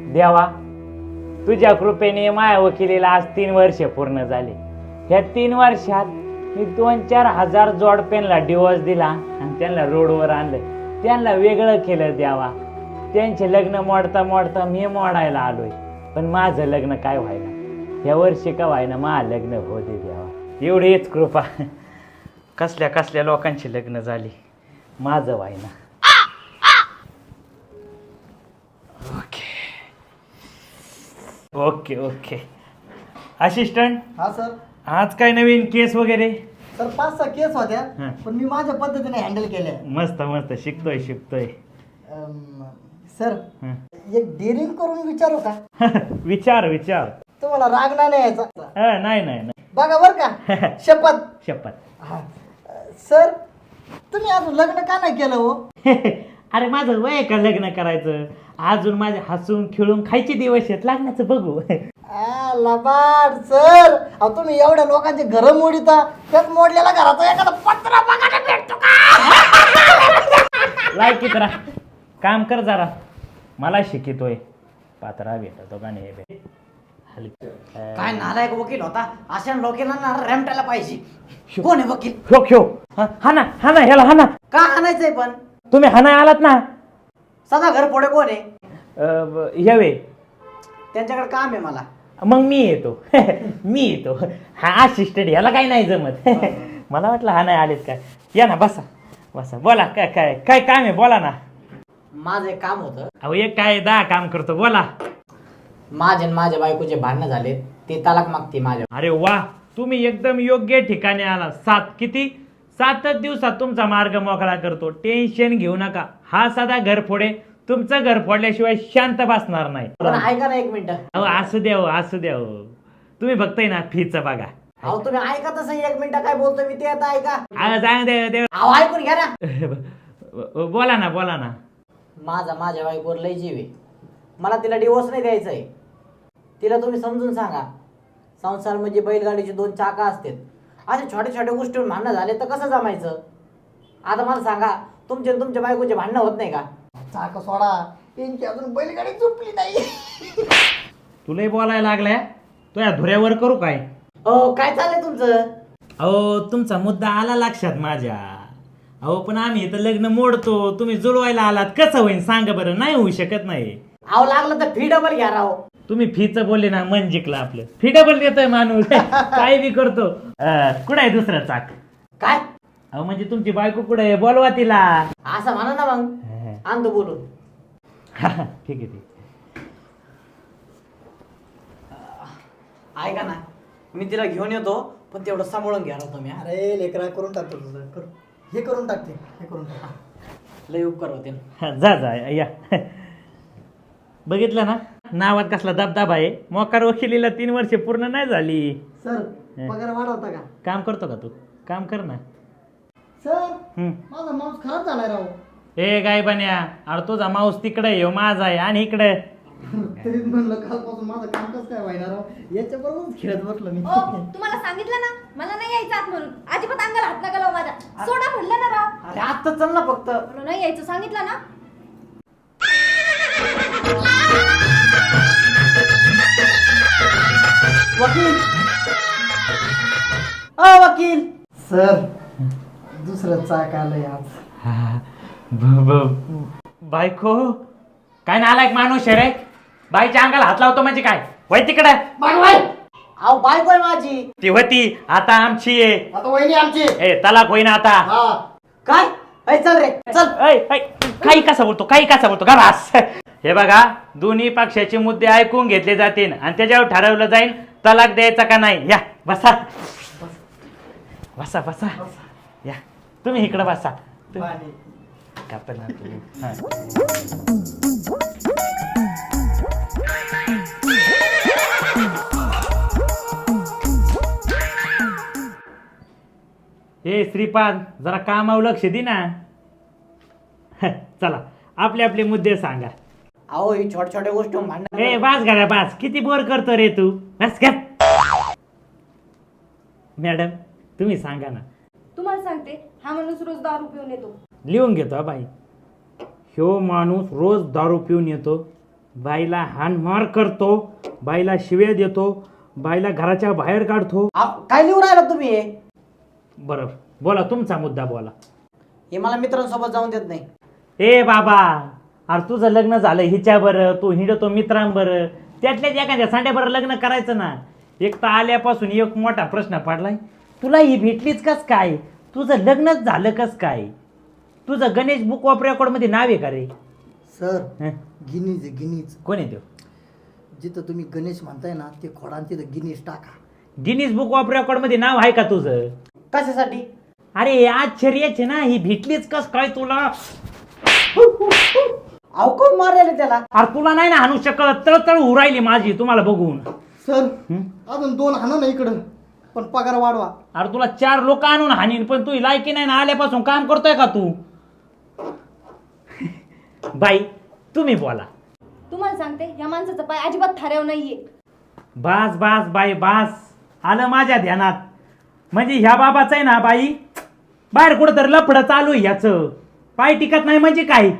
देवा, तुझ्या कृपेने माया वकिलीला आज 3 वर्ष पूर्ण झाले. ह्या 3 वर्षात मी 2-4 हजार जोडप्यांना डिवोर्स दिला आणि त्यांना रोडवर आणलं, त्यांना वेगळं केलं. देवा, त्यांचे लग्न मोडता मोडता मी मोडायला आलोय, पण माझं लग्न काय व्हायना. ह्या वर्षी का व्हायना माझं लग्न हो दे देवा, एवढीच कृपा. कसल्या कसल्या लोकांची लग्न झाली, माझं व्हायना. Okay okay. असिस्टंट. हा सर. आज काय नवीन केस वगैरे? सर 5-6 केस होत्या, पण मी माझ्या पद्धतीने हँडल केल्या. मस्त मस्त, शिकतोय. सर एक डेअरिंग करून विचारू का? विचार. तुम्हाला राग नाही यायचा? नाही. बघा बर का. शपथ. हा सर, तुम्ही अजून लग्न का नाही केलं हो? अरे माझं वय का लग्न करायचं? अजून माझे हसून खेळून खायचे दिवस आहेत, लग्नाचं बघू. लबाड सर, अहो तुम्ही एवढ्या लोकांचे घर मोडिता, त्याच मोडलेला घराचा एखादा पत्रा बघायला भेटतो का? लायकीत राहा, काम कर जरा. मला शिकितोय, पात्रा भेटतो का नाही? काय नालायक वकील होता, अशा लोकांना रेमटायला पाहिजे. कोण आहे वकील? ह्यो हा ना ह्याला हा ना. का हाणायचंय पण? तुम्ही हाना आलात ना. सदा घर फोडे कोण आहे? यावे, त्यांच्याकडे काम आहे मला. मग मी येतो. हा असिस्टंट, याला काही नाही जमत. मला वाटलं हा नाही आलेत काय. या ना, बसा. बोला, काय काम आहे, बोला ना. माझं एक काम होतं. अहो एक काय 10 काम करतो, बोला. माझ्या बायकोचे भांडणं झाले, ते तलाक मागते माझ्या. अरे वा, तुम्ही एकदम योग्य ठिकाणी आला. 7 दिवसात तुमचा मार्ग मोकळा करतो. टेन्शन घेऊ नका. हा साधा घर फोडे, तुमचं घर फोडल्याशिवाय शांत बसणार नाही. पण ऐका ना एक मिनिट. अहो असू द्या. तुम्ही बघताय ना, फीचं बघा. अहो तुम्ही ऐका तसं, 1 मिनिट काय बोलतो मी ते आता ऐका. सांग दे. अहो ऐकून घ्या ना. बोला ना. माझ्या बायकोवर लय जीव आहे. मला तिला डिवोर्स नाही द्यायचा आहे. तिला तुम्ही समजून सांगा, संसार म्हणजे बैलगाडीची 2 चाका असतात. अशा छोट्या गोष्टीवर भांडणं झाले तर कसं जमायचं? आता मला सांगा, तुमच्या बायकोचे भांडणं होत नाही का? चाक सोडा, त्यांची अजून बैलगाडी झोपली नाही. तुलाही बोलायला लागलाय, तो या धुऱ्यावर करू काय? काय चाललंय तुमचं? अहो तुमचा मुद्दा आला लक्षात माझ्या. अहो पण आम्ही इथं लग्न मोडतो, तुम्ही जुळवायला आलात, कसं होईल सांगा बरं? नाही होऊ शकत नाही. अहो लागलं तर फी डबल घ्या राव. तुम्ही फीचं बोलले ना, मन जिंकलं आपलं. फी डबल देतोय माणूस. काय बी करतो. कुठं आहे दुसरं चाक? काय? अहो म्हणजे तुमची बायको कुठे आहे, बोलवा तिला. असं म्हणा ना मग, आणतो बोलून. ठीक आहे. ऐका ना, मी तिला घेऊन येतो, पण तेवढं सांभाळून घ्या राव तुम्ही. अरे लेकरा, करून टाकतो तुझं. हे करून टाकते. लय उपकार होते. जा या. बघितलं ना, नावात कसला दबदबा आहे. मोकार वकिलीला 3 वर्ष पूर्ण नाही झाली. सर पगार वाढवता का? काम करतो का तू? काम कर ना. सर माझा माऊस खराब झालाय राव. ए गाय बन्या, अरे तुझा माऊस तिकडे येऊ, माझा आहे आणि इकडे. तरीच म्हणलं कालपासून माझं काम कसं काय व्हायना राव. याच्या बरोबरच खेळत बसलो मी. तुम्हाला सांगितलं ना मला नाही यायचं आत म्हणून. अजिबात अंगाला हात नका लावू माझ्या. सोडा म्हणलं ना राव. अरे आता चल ना फक्त. नाही यायचं सांगितलं ना. वकील सर, दुसरं चाक आलंय आज. बायको काय नालायक माणूस आहे रे. बाईच्या अंगाला हात लावतो म्हणजे काय? वय तिकडे. अहो बायको आहे माझी. ती होती, आता आमची आहे. आता वहिनी आमची. तलाक होईना आता. काय? चल रे चल. काही कसा बोलतो घरास. हे बघा, दोन्ही पक्षाचे मुद्दे ऐकून घेतले जातील आणि त्याच्यावर ठरवलं जाईल तलाक द्यायचा का नाही. या बसा. या तुम्ही इकडे बसा. हे श्रीपाद, जरा कामावर लक्ष दे ना. चला आपले मुद्दे सांगा. अहो ही छोट्या गोष्टी भांडण. ए बास गाड्या बास, किती बोर करतो रे तू. बस का मॅडम, तुम्ही सांगा ना. तुम्हाला सांगते, हा माणूस रोज दारू पिऊन येतो. लिहून घेतो बाई. ह्यो माणूस रोज दारू पिऊन येतो. बाईला हाणमार करतो, बाईला शिव्या देतो, बाईला घराच्या बाहेर काढतो. काय लिहून राहिला तुम्ही हे? बरं बोला, तुमचा मुद्दा बोला. हे मला मित्रांसोबत जाऊन देत नाही. ए बाबा, अरे तुझं लग्न झालं हिच्या बरं, तू हिंडतो मित्रांबरं, त्यातल्याच एखाद्या सांड्याबरं लग्न करायचं ना. एक तर आल्यापासून एक मोठा प्रश्न पडलाय, तुला ही भेटलीच कस काय, तुझं लग्नच झालं कस काय, तुझं गणेश बुक ऑफ रेकॉर्ड मध्ये नाव आहे का रे? सर हं? गिनीज आहे गिनीज. कोण आहे तो? जिथं तुम्ही गणेश म्हणताय ना ते खोडान तिथं गिनीज टाका. गिनीज बुक ऑफ रेकॉर्ड मध्ये नाव आहे का तुझं? कशासाठी? अरे आश्चर्यच आहे ना, ही भेटलीच कस काय तुला? अहो कोण मारलेलं त्याला? अरे तुला नाही ना हाणू शकत, तळतळ उरायली माझी तुम्हाला बघून. सर अजून 2 हाणं ना इकडं, पण पगार वाढवा. अरे तुला 4 लोक आणून हाणीन, पण तू लायकी नाही ना, आल्यापासून काम करतोय का तू? बाई तुम्ही बोला. तुम्हाला सांगते या माणसाचा पाय अजिबात थाऱ्याव नाहीये. बास बास बाई बास, आलं माझ्या ध्यानात. म्हणजे ह्या बाबाचं आहे ना बाई, बाहेर कुठं तर लफडं चालू आहे ह्याचं, पाय टिकत नाही म्हणजे काय?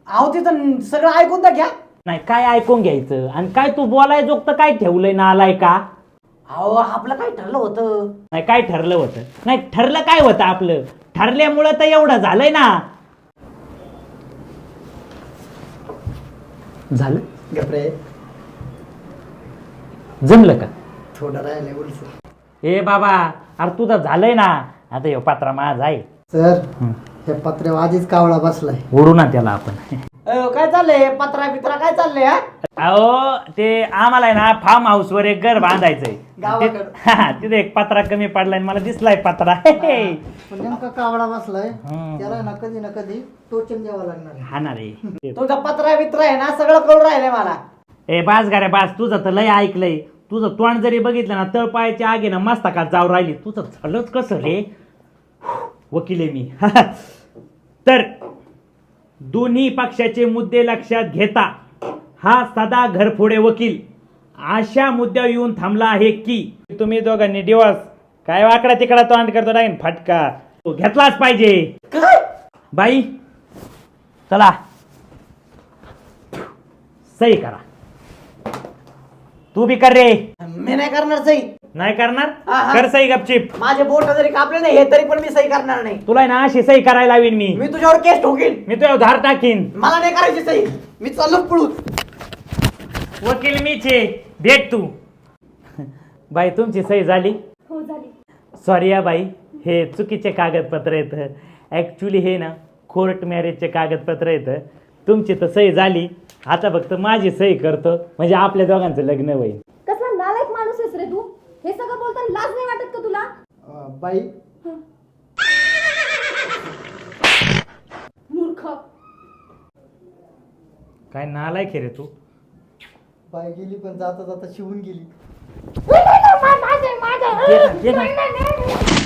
अहो तिथं सगळं ऐकून तर घ्या. नाही काय ऐकून घ्यायचं, आणि काय तू बोलाय जोगतं काय ठेवलंय ना, आलाय का? अहो आपलं काय ठरलं होतं? नाही काय ठरलं होतं? नाही ठरलं काय होतं आपलं? ठरल्यामुळं तर एवढं झालंय ना. झालं गप्रे जमलं का? थोडं राहिले उलसू. ए बाबा, अरे तुझं झालंय ना, आता ह्यो पात्रा माझा आहे. सर हे पत्र्यावर आधीच कावळा बसलाय. ओढू ना त्याला आपण. काय चाललंय? पत्रा बित्रा काय चाललंय? अहो ते आम्हाला आहे ना फार्म हाऊस वर एक घर बांधायचंय. गावाकडं. तिथे एक पत्रा कमी पडलाय, मला दिसलाय पत्रा. पण नेमका कावळा बसलाय, त्याला ना कधी टोचन द्यावं लागणार आहे. हा ना रे. तुमचा पत्रा बित्रा आहे ना सगळं कळून राहिलंय मला. ए बास गाड्या बास, तुझं तर लय ऐकलंय. तुझं तोंड जरी बघितलं ना, तळपायाच्या आगे ना मस्तकात जाऊ राहिली. तुझं झालंच कसं रे? वकील आहे मी. तर दोन्ही पक्षाचे मुद्दे लक्षात घेता हा सदा घरफोडे वकील अशा मुद्द्यावर येऊन थांबला आहे की तुम्ही दोघांनी डिवोर्स काय वाकडा तिकडा तोंड करतो नाही फटका तो घेतलाच पाहिजे. बाई चला सही करा. तू बी कर रे. मी नाही करणार सही. नाही करणार? हा, हा. कर सही गपचिप. माझे बोट जरी कापले नाही हे तरी पण मी सही करणार नाही. तुला ना अशी सही करायला लावीन मी. मी तुझ्यावर केस ठोकीन. मी तुझ्यावर धार टाकीन. मला नाही करायची सही. मी चाललो पळून. वकील मीच आहे, भेट तू. बाई तुमची सही झाली? हो झाली. सॉरी या बाई, हे चुकीचे कागदपत्र येतं. ॲक्च्युली हे ना कोर्ट मॅरेजचे कागदपत्र येतं. तुमची तर सही झाली, आता फक्त माझी सही करतो म्हणजे आपल्या दोघांचं लग्न होईल. कसला नालायक माणूस आहेस रे तू. हे सगळं बोलताना लाज नाही वाटत का तुला? बाई मूर्ख. काय नालायक रे तू. बाई गेली पण जाता जाता शिवून गेली. ये ना, ये ना.